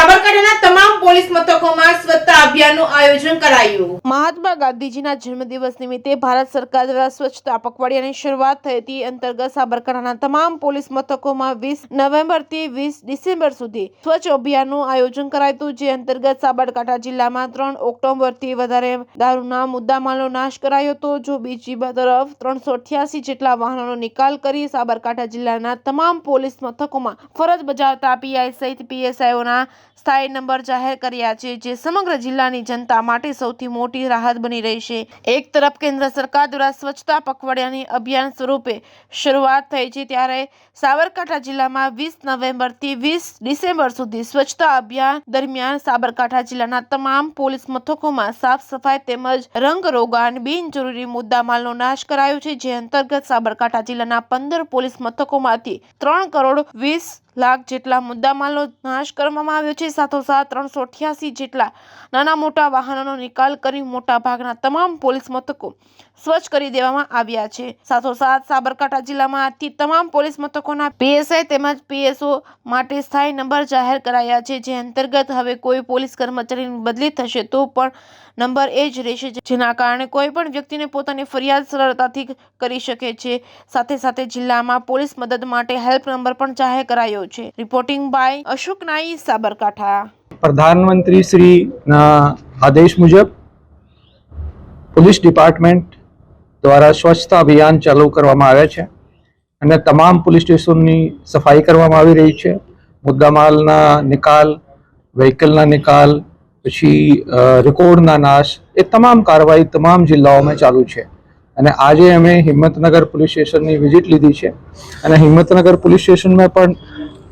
સાબરકાંઠાના તમામ પોલીસ મથકોમાં સ્વચ્છતા અભિયાનનું આયોજન કરાયું। મહાત્મા ગાંધીજીના જન્મદિવસ નિમિત્તે ભારત સરકાર દ્વારા સ્વચ્છતા પખવાડિયાની શરૂઆત થઈ હતી। અંતર્ગત સાબરકાંઠાના તમામ પોલીસ મથકોમાં 20 નવેમ્બરથી 20 ડિસેમ્બર સુધી સ્વચ્છ અભિયાનનું આયોજન કરાયું હતું। જે અંતર્ગત સાબરકાંઠા જિલ્લામાં 3 ઓક્ટોબરથી વધારે દારૂના મુદ્દામાલનો નાશ કરાયો હતો। જો બીજી તરફ 388 જેટલા વાહનોનો નિકાલ કરી સાબરકાંઠા જિલ્લાના તમામ પોલીસ મથકોમાં ફરજ બજાવતા પીઆઈ સહિત પીએસઆઈઓના સ્થાયી નંબર જાહેર કર્યા છે, જે સમગ્ર જિલ્લાની જનતા માટે સૌથી મોટી રાહત બની રહી છે। એક તરફ કેન્દ્ર સરકાર દ્વારા સ્વચ્છતા પખવાડિયાની અભિયાન સ્વરૂપે શરૂઆત થઈ છે, ત્યારે સાબરકાંઠા જિલ્લામાં 20 નવેમ્બરથી 20 ડિસેમ્બર સુધી સ્વચ્છતા અભિયાન દરમિયાન સાબરકાંઠા જિલ્લાના તમામ પોલીસ મથકોમાં સાફ સફાઈ તેમજ રંગરોગાન બિનજરૂરી મુદ્દામાલનો નાશ કરાયો છે। જે અંતર્ગત સાબરકાંઠા જિલ્લાના 15 પોલીસ મથકોમાંથી 3 કરોડ 20 લાખ જેટલા મુદ્દામાલનો નાશ કરવામાં આવ્યો છે। સાથોસાથ 388 જેટલા નાના મોટા વાહનોનો નિકાલ કરી મોટા ભાગના તમામ પોલીસ મથકો સ્વચ્છ કરી દેવામાં આવ્યા છે। સાથોસાથ સાબરકાંઠા જિલ્લામાં આજથી તમામ પોલીસ મથકોના પીએસઆઈ તેમજ પીએસઓ માટે સ્થાયી નંબર જાહેર કરાયા છે। જે અંતર્ગત હવે કોઈ પોલીસ કર્મચારીની બદલી થશે તો પણ નંબર એ જ રહેશે, જેના કારણે કોઈ પણ વ્યક્તિને પોતાની ફરિયાદ સરળતાથી કરી શકે છે। સાથે સાથે જિલ્લામાં પોલીસ મદદ માટે હેલ્પ નંબર પણ જાહેર કરાયો છે। રિપોર્ટિંગ બાય અશોક નાઈ, સાબરકાંઠા। પ્રધાનમંત્રી શ્રીના આદેશ મુજબ પોલીસ ડિપાર્ટમેન્ટ દ્વારા સ્વચ્છતા અભિયાન ચાલુ કરવામાં આવ્યા છે અને તમામ પોલીસ સ્ટેશનની સફાઈ કરવામાં આવી રહી છે। મુદ્દામાલના નિકાલ, વ્હીકલના નિકાલ, પછી રેકોર્ડના નાશ, એ તમામ કાર્યવાહી તમામ જિલ્લાઓમાં ચાલુ છે। અને આજે અમે હિંમતનગર પોલીસ સ્ટેશનની વિઝિટ લીધી છે અને હિંમતનગર પોલીસ સ્ટેશનમાં પણ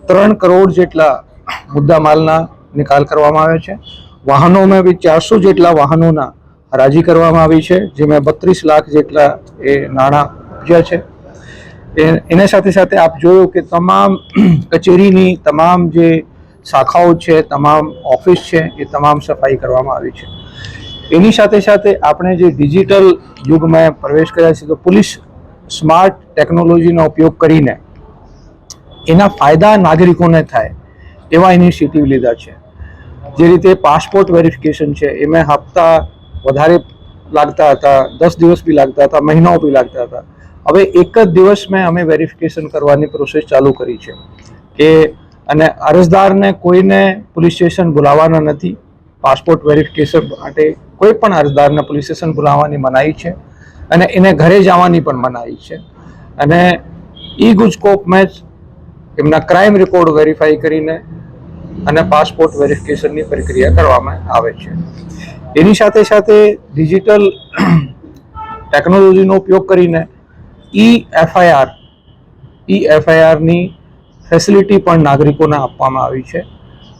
3 કરોડ જેટલા મુદ્દામાલના નિકાલ કરવામાં આવ્યો છે। વાહનોમાં બી 400 જેટલા વાહનોના હરાજી કરવામાં આવી છે, જેમાં 32 લાખ જેટલા એ નાણાં ઉપજ્યા છે। એના સાથે સાથે આપ જોયું કે તમામ કચેરીની તમામ જે શાખાઓ છે, તમામ ઓફિસ છે, એ તમામ સફાઈ કરવામાં આવી છે। એની સાથે સાથે આપણે જે ડિજિટલ યુગમાં પ્રવેશ કર્યા છે, તો પોલીસ સ્માર્ટ ટેકનોલોજીનો ઉપયોગ કરીને એના ફાયદા નાગરિકોને થાય એવા ઇનિશિયેટિવ લીધા છે। જે રીતે પાસપોર્ટ વેરિફિકેશન છે, એમાં હપ્તા વધારે લાગતા હતા, 10 દિવસ બી લાગતા હતા, મહિનાઓ બી લાગતા હતા। હવે એક જ દિવસમાં અમે વેરિફિકેશન કરવાની પ્રોસેસ ચાલુ કરી છે કે અને અરજદારને કોઈને પોલીસ સ્ટેશન બોલાવવાના નથી। પાસપોર્ટ વેરિફિકેશન માટે કોઈ પણ અરજદારને પોલીસ સ્ટેશન બોલાવવાની મનાઈ છે અને એને ઘરે જવાની પણ મનાઈ છે। અને ઈ ગુજકોપમાં જ એમના ક્રાઇમ રેકોર્ડ વેરીફાઈ કરીને અને પાસપોર્ટ વેરિફિકેશનની પ્રક્રિયા કરવામાં આવે છે। એની સાથે સાથે ડિજિટલ ટેકનોલોજીનો ઉપયોગ કરીને ઈ એફઆઈઆરની ફેસિલિટી પણ નાગરિકોને આપવામાં આવી છે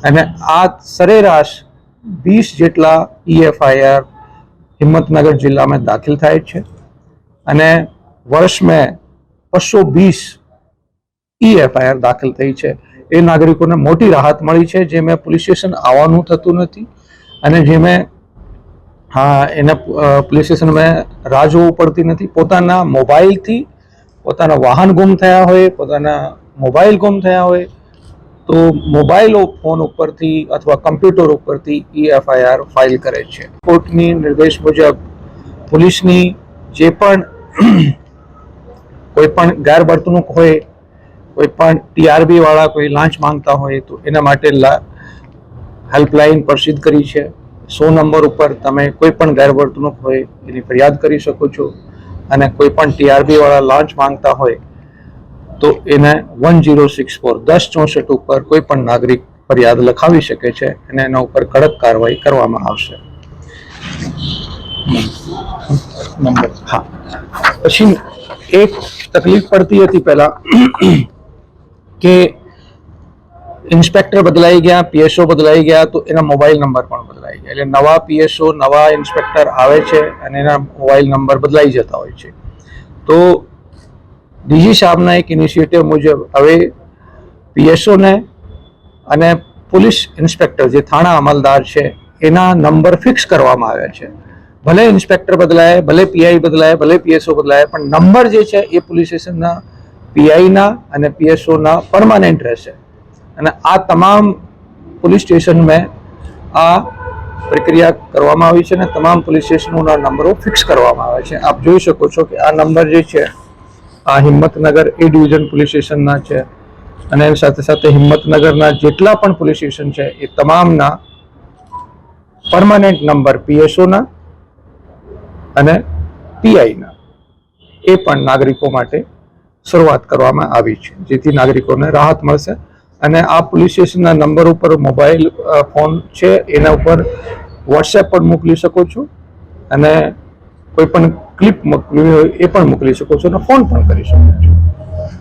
અને આ સરેરાશ 20 જેટલા ઈ એફઆઈઆર હિંમતનગર જિલ્લામાં દાખલ થાય છે અને વર્ષમાં 220 ઈ એફઆઈઆર દાખલ થઈ છે। એ નાગરિકોને મોટી રાહત મળી છે, જેમાં પોલીસ સ્ટેશન આવવાનું થતું નથી અને જેમાં એને પોલીસ સ્ટેશનમાં રાહ જોવું પડતી નથી। પોતાના મોબાઈલથી પોતાના વાહન ગુમ થયા હોય, પોતાના મોબાઈલ ગુમ થયા હોય તો મોબાઈલ ફોન ઉપરથી અથવા કમ્પ્યુટર ઉપરથી ઈ એફઆઈઆર ફાઇલ કરે છે। કોર્ટની નિર્દેશ મુજબ પોલીસની જે પણ કોઈ પણ ગેરવર્તણૂક હોય, કોઈ પણ ટીઆરબી વાળા કોઈ લાંચ માંગતા હોય તો એના માટે હેલ્પલાઇન પ્રસિદ્ધ કરી છે। 100 નંબર ઉપર તમે કોઈ પણ ગેરવર્તણૂક હોય એની ફરિયાદ કરી શકો છો અને કોઈ પણ ટીઆરબી વાળા લાંચ માંગતા હોય તો એને 1064 1064 ઉપર કોઈ પણ નાગરિક ફરિયાદ લખાવી શકે છે અને એના ઉપર કડક કાર્યવાહી કરવામાં આવશે। હા, પછી એક તકલીફ પડતી હતી પહેલા કે ઇન્સ્પેક્ટર બદલાઈ ગયા, પીએસઓ બદલાઈ ગયા, તો એના મોબાઈલ નંબર પણ બદલાઈ ગયા। એટલે નવા પીએસઓ, નવા ઇન્સ્પેક્ટર આવે છે અને એના મોબાઈલ નંબર બદલાઈ જતા હોય છે। તો ડીજી સાહેબના એક ઇનિશિયેટિવ મુજબ હવે પીએસઓને અને પોલીસ ઇન્સ્પેક્ટર જે થાણા અમલદાર છે એના નંબર ફિક્સ કરવામાં આવ્યા છે। ભલે ઇન્સ્પેક્ટર બદલાય, ભલે પીઆઈ બદલાય, ભલે પીએસઓ બદલાય, પણ નંબર જે છે એ પોલીસ સ્ટેશનના પીઆઈના અને પીએસઓના પરમાનન્ટ રહેશે। અને આ તમામ पुलिस स्टेशन में आ प्रक्रिया કરવામાં આવી છે અને તમામ પોલીસ સ્ટેશનોના નંબરો ફિક્સ કરવામાં આવે છે. આપ જોઈ શકો છો કે આ નંબર જે છે આ હિંમતનગર એ ડિવિઝન પોલીસ સ્ટેશનના છે અને એની સાથે સાથે હિંમતનગરના જેટલા પણ પોલીસ સ્ટેશન છે એ તમામના પરમાનન્ટ નંબર પીએસઓના અને પીઆઈના એ પણ નાગરિકો માટે શરૂઆત કરવામાં આવી છે, જેથી નાગરિકોને રાહત મળશે. અને આ પોલીસ સ્ટેશનના નંબર ઉપર મોબાઈલ ફોન છે, એના ઉપર વોટ્સએપ પણ મોકલી શકો છો અને કોઈ પણ ક્લિપ મોકલવી હોય એ પણ મોકલી શકો છો અને ફોન પણ કરી શકો છો.